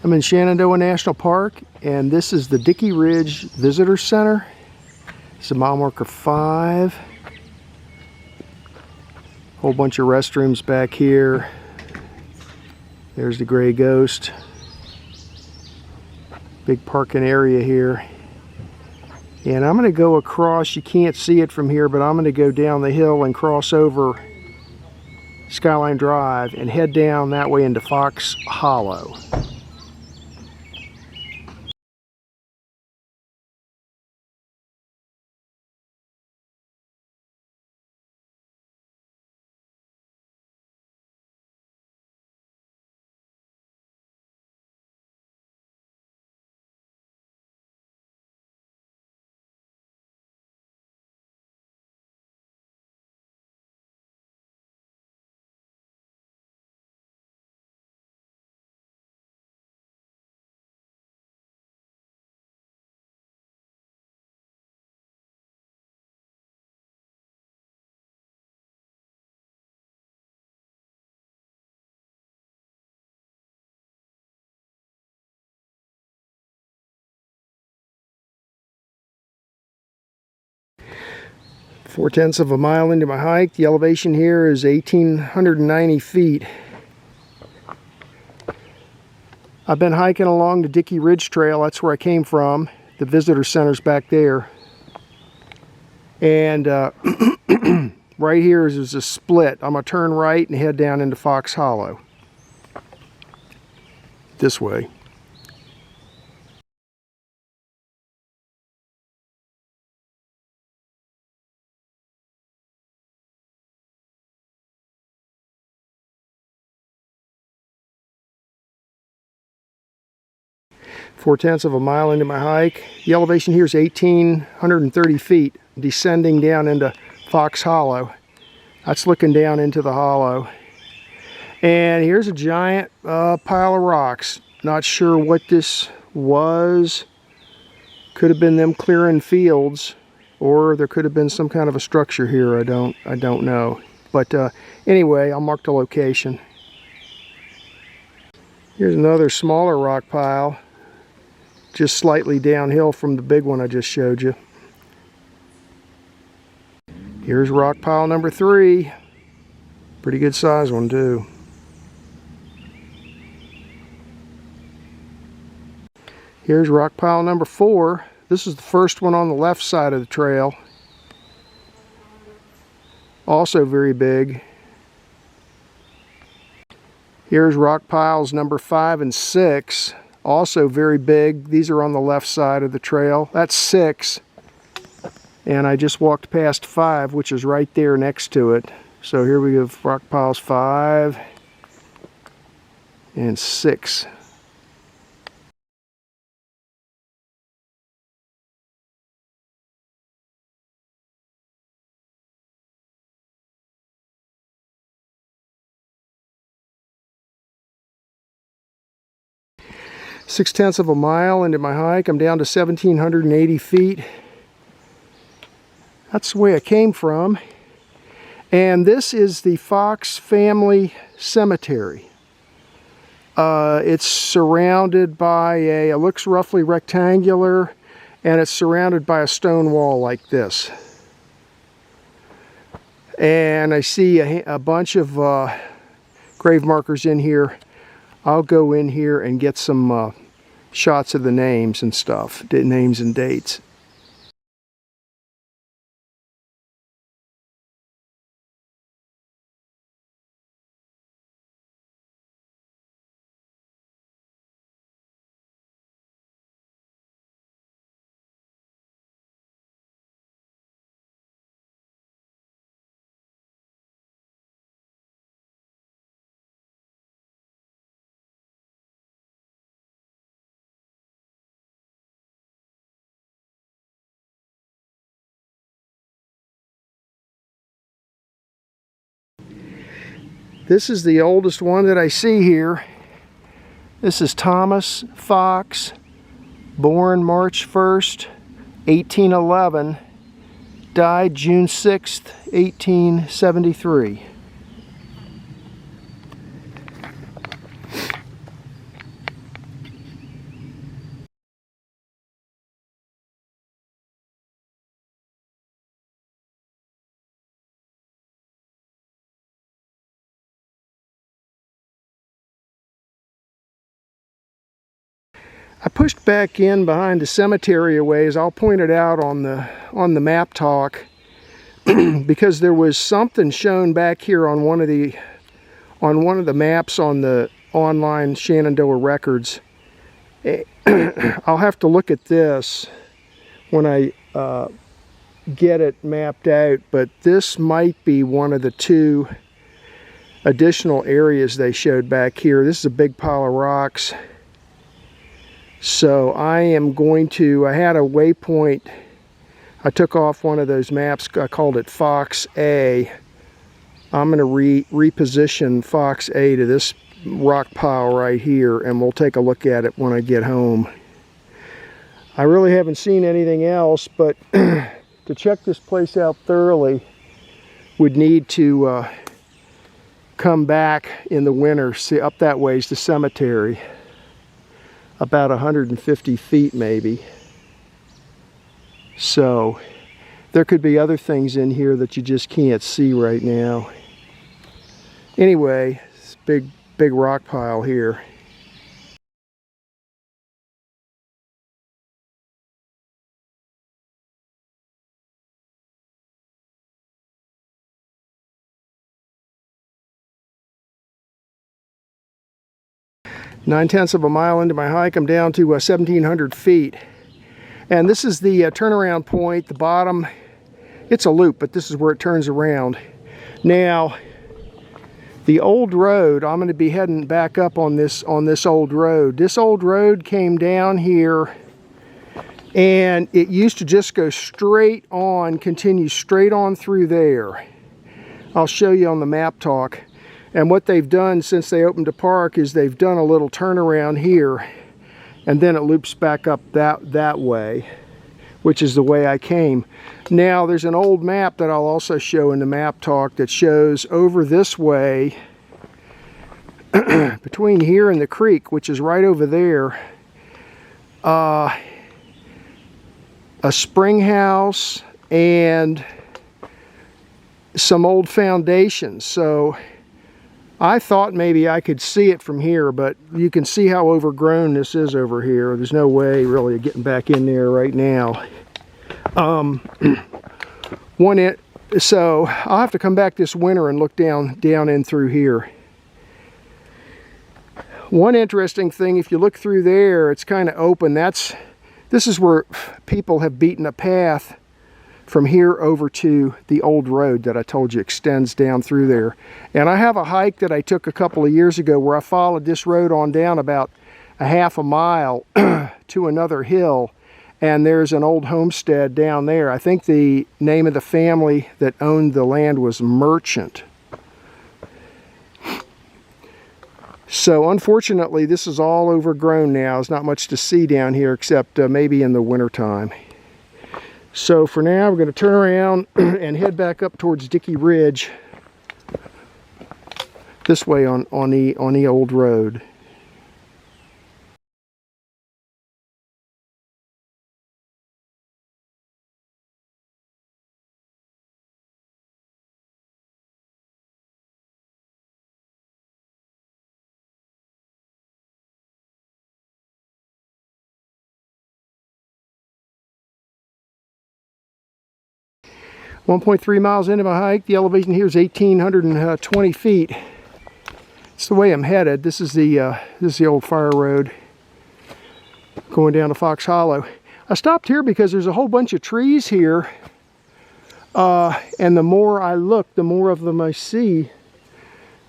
I'm in Shenandoah National Park, and this is the Dickey Ridge Visitor Center. It's a mile marker 5. Whole bunch of restrooms back here. There's the gray ghost. Big parking area here. And I'm going to go across, you can't see it from here, but I'm going to go down the hill and cross over Skyline Drive and head down that way into Fox Hollow. Four-tenths of a mile into my hike. The elevation here is 1,890 feet. I've been hiking along the Dickey Ridge Trail. That's where I came from. The visitor center's back there. And right here is a split. I'm going to turn right and head down into Fox Hollow. This way. Four-tenths of a mile into my hike. The elevation here is 1,830 feet, descending down into Fox Hollow. That's looking down into the hollow. And here's a giant pile of rocks. Not sure what this was. Could have been them clearing fields, or there could have been some kind of a structure here. I don't know. But anyway, I'll mark the location. Here's another smaller rock pile, just slightly downhill from the big one I just showed you. Here's rock pile number 3. Pretty good size one too. Here's rock pile number 4. This is the first one on the left side of the trail. Also very big. Here's rock piles number 5 and 6. Also very big. These are on the left side of the trail. That's 6. And I just walked past 5, which is right there next to it. So here we have rock piles 5 and 6. Six-tenths of a mile into my hike. I'm down to 1,780 feet. That's the way I came from. And this is the Fox Family Cemetery. It's surrounded by it looks roughly rectangular, and it's surrounded by a stone wall like this. And I see a bunch of grave markers in here. I'll go in here and get some shots of the names and stuff, names and dates. This is the oldest one that I see here. This is Thomas Fox, born March 1st, 1811, died June 6th, 1873. I pushed back in behind the cemetery a ways. I'll point it out on the map talk because there was something shown back here on one of the maps on the online Shenandoah records. I'll have to look at this when I get it mapped out, but this might be one of the 2 additional areas they showed back here. This is a big pile of rocks. So I am going to, I had a waypoint. I took off one of those maps. I called it Fox A. I'm going to reposition Fox A to this rock pile right here, and we'll take a look at it when I get home. I really haven't seen anything else, but to check this place out thoroughly, would need to come back in the winter. See, up that way is the cemetery. About 150 feet maybe. So there could be other things in here that you just can't see right now. Anyway, it's a big rock pile here. Nine-tenths of a mile into my hike, I'm down to 1,700 feet. And this is the turnaround point, the bottom. It's a loop, but this is where it turns around. Now, the old road, I'm going to be heading back up on this old road. This old road came down here, and it used to just go straight on, continue straight on through there. I'll show you on the map talk. And what they've done since they opened the park is they've done a little turnaround here, and then it loops back up that way, which is the way I came. Now there's an old map that I'll also show in the map talk that shows over this way, between here and the creek, which is right over there, a spring house and some old foundations. So I thought maybe I could see it from here, but you can see how overgrown this is over here. There's no way really of getting back in there right now. So I'll have to come back this winter and look down in through here. One interesting thing, if you look through there, it's kind of open. This is where people have beaten a path from here over to the old road that I told you extends down through there. And I have a hike that I took a couple of years ago where I followed this road on down about a half a mile to another hill, and there's an old homestead down there. I think the name of the family that owned the land was Merchant. So unfortunately this is all overgrown now. There's not much to see down here except maybe in the wintertime. So for now, we're going to turn around and head back up towards Dickey Ridge, this way on the old road. .3 miles into my hike. The elevation here is 1,820 feet. It's the way I'm headed. This is the old fire road going down to Fox Hollow. I stopped here because there's a whole bunch of trees here, and the more I look, the more of them I see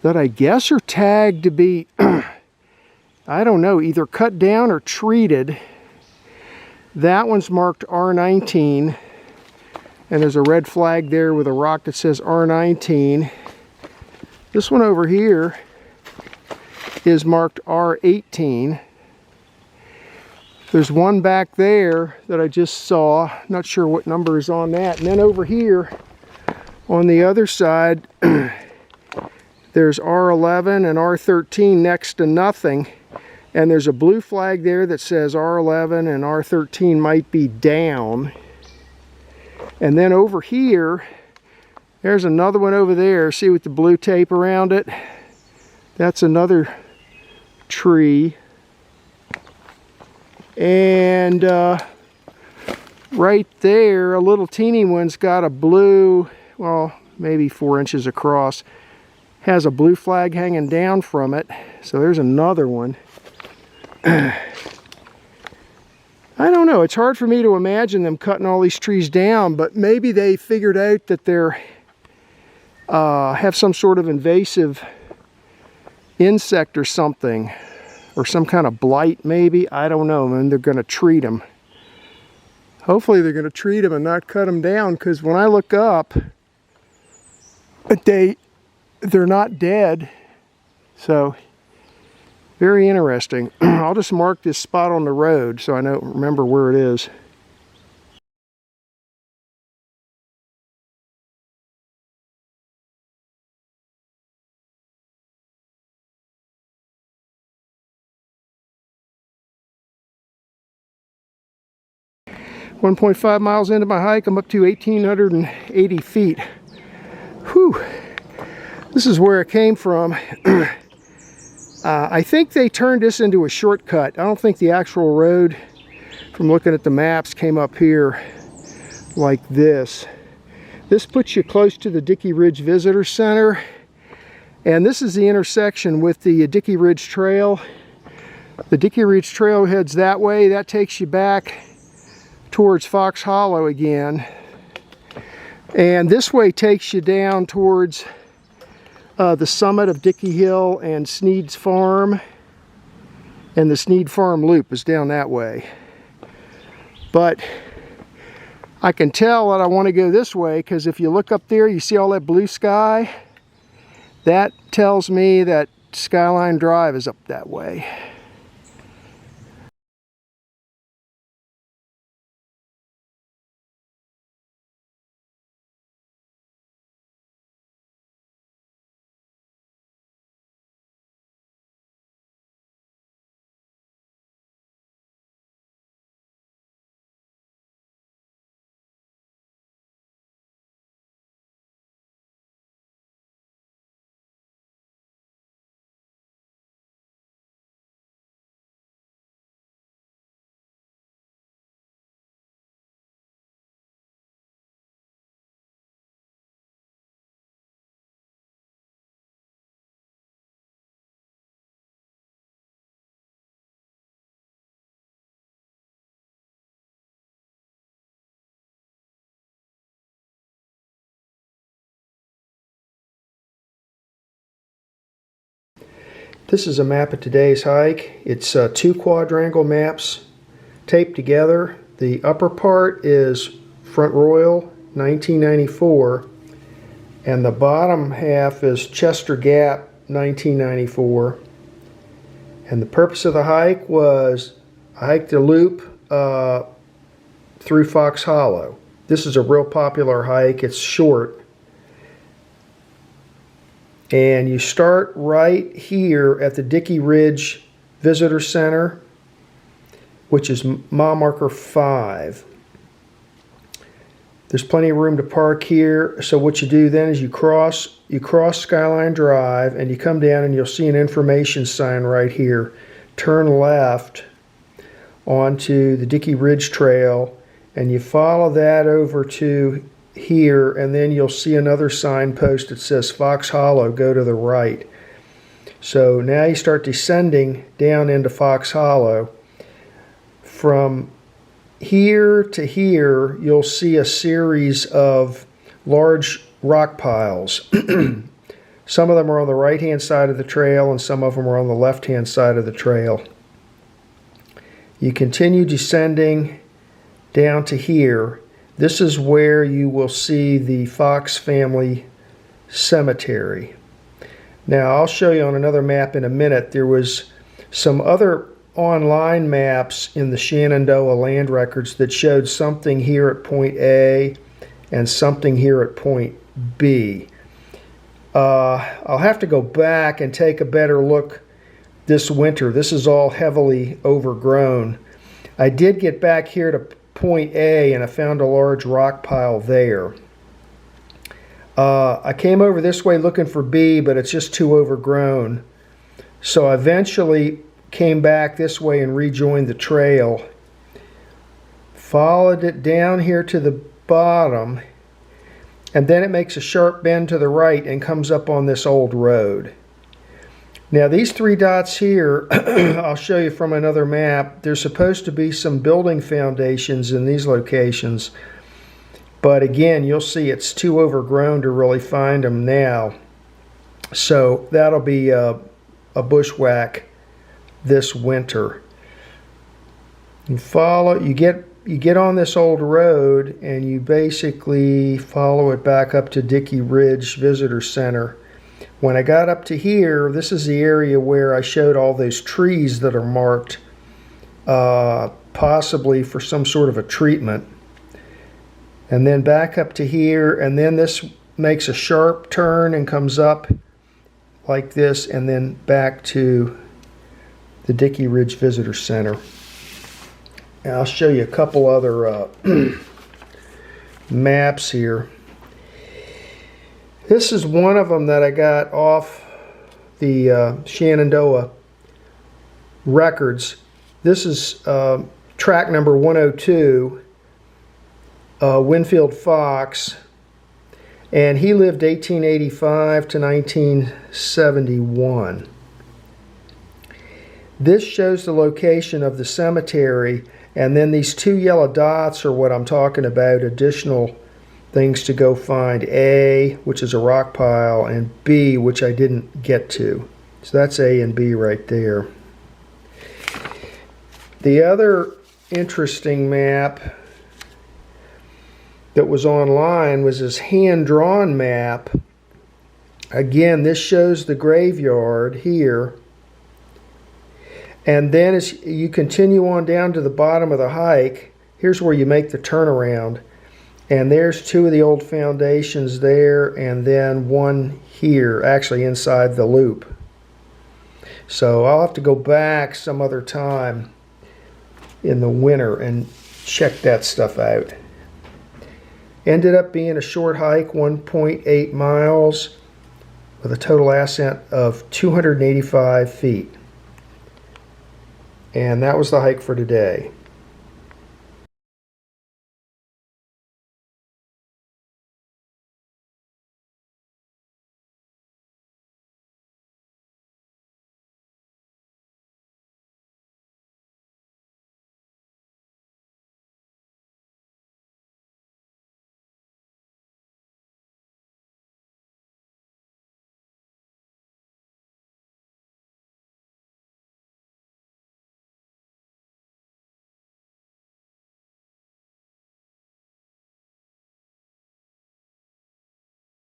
that I guess are tagged to be, I don't know, either cut down or treated. That one's marked R19. And there's a red flag there with a rock that says R19. This one over here is marked R18. There's one back there that I just saw. Not sure what number is on that. And then over here on the other side, there's R11 and R13 next to nothing. And there's a blue flag there that says R11 and R13 might be down. And then over here, there's another one over there. See with the blue tape around it? That's another tree. And right there, a little teeny one's got a blue, well, maybe 4 inches across, has a blue flag hanging down from it. So there's another one. I don't know, it's hard for me to imagine them cutting all these trees down, but maybe they figured out that they're have some sort of invasive insect or something, or some kind of blight maybe. I don't know, and they're going to treat them. Hopefully they're going to treat them and not cut them down, because when I look up, they're not dead. So very interesting. I'll just mark this spot on the road so I remember where it is. .5 miles into my hike, I'm up to 1,880 feet. Whew. This is where it came from. I think they turned this into a shortcut. I don't think the actual road, from looking at the maps, came up here like this. This puts you close to the Dickey Ridge Visitor Center. And this is the intersection with the Dickey Ridge Trail. The Dickey Ridge Trail heads that way. That takes you back towards Fox Hollow again, and this way takes you down towards the summit of Dickey Hill and Sneed's Farm, and the Sneed Farm Loop is down that way. But I can tell that I want to go this way, because if you look up there, you see all that blue sky. That tells me that Skyline Drive is up that way. This is a map of today's hike. It's 2 quadrangle maps taped together. The upper part is Front Royal, 1994, and the bottom half is Chester Gap, 1994. And the purpose of the hike was I hiked a loop through Fox Hollow. This is a real popular hike. It's short. And you start right here at the Dickey Ridge Visitor Center, which is mile marker 5. There's plenty of room to park here. So what you do then is you cross Skyline Drive, and you come down and you'll see an information sign right here. Turn left onto the Dickey Ridge Trail, and you follow that over to here, and then you'll see another signpost that says Fox Hollow, go to the right. So now you start descending down into Fox Hollow. From here to here, you'll see a series of large rock piles. Some of them are on the right-hand side of the trail, and some of them are on the left-hand side of the trail. You continue descending down to here. This is where you will see the Fox family cemetery. Now, I'll show you on another map in a minute. There was some other online maps in the Shenandoah land records that showed something here at point A and something here at point B. I'll have to go back and take a better look this winter. This is all heavily overgrown. I did get back here to point A, and I found a large rock pile there. I came over this way looking for B, but it's just too overgrown. So I eventually came back this way and rejoined the trail. Followed it down here to the bottom, and then it makes a sharp bend to the right and comes up on this old road. Now these 3 dots here, I'll show you from another map. There's supposed to be some building foundations in these locations, but again, you'll see it's too overgrown to really find them now. So that'll be a bushwhack this winter. You get on this old road and you basically follow it back up to Dickey Ridge Visitor Center. When I got up to here, this is the area where I showed all those trees that are marked, possibly for some sort of a treatment. And then back up to here, and then this makes a sharp turn and comes up like this, and then back to the Dickey Ridge Visitor Center. And I'll show you a couple other maps here. This is one of them that I got off the Shenandoah records. This is track number 102, Winfield Fox, and he lived 1885 to 1971. This shows the location of the cemetery, and then these 2 yellow dots are what I'm talking about, additional things to go find. A, which is a rock pile, and B, which I didn't get to. So that's A and B right there. The other interesting map that was online was this hand-drawn map. Again, this shows the graveyard here. And then as you continue on down to the bottom of the hike, here's where you make the turnaround. And there's 2 of the old foundations there, and then one here, actually inside the loop. So I'll have to go back some other time in the winter and check that stuff out. Ended up being a short hike, 1.8 miles, with a total ascent of 285 feet. And that was the hike for today.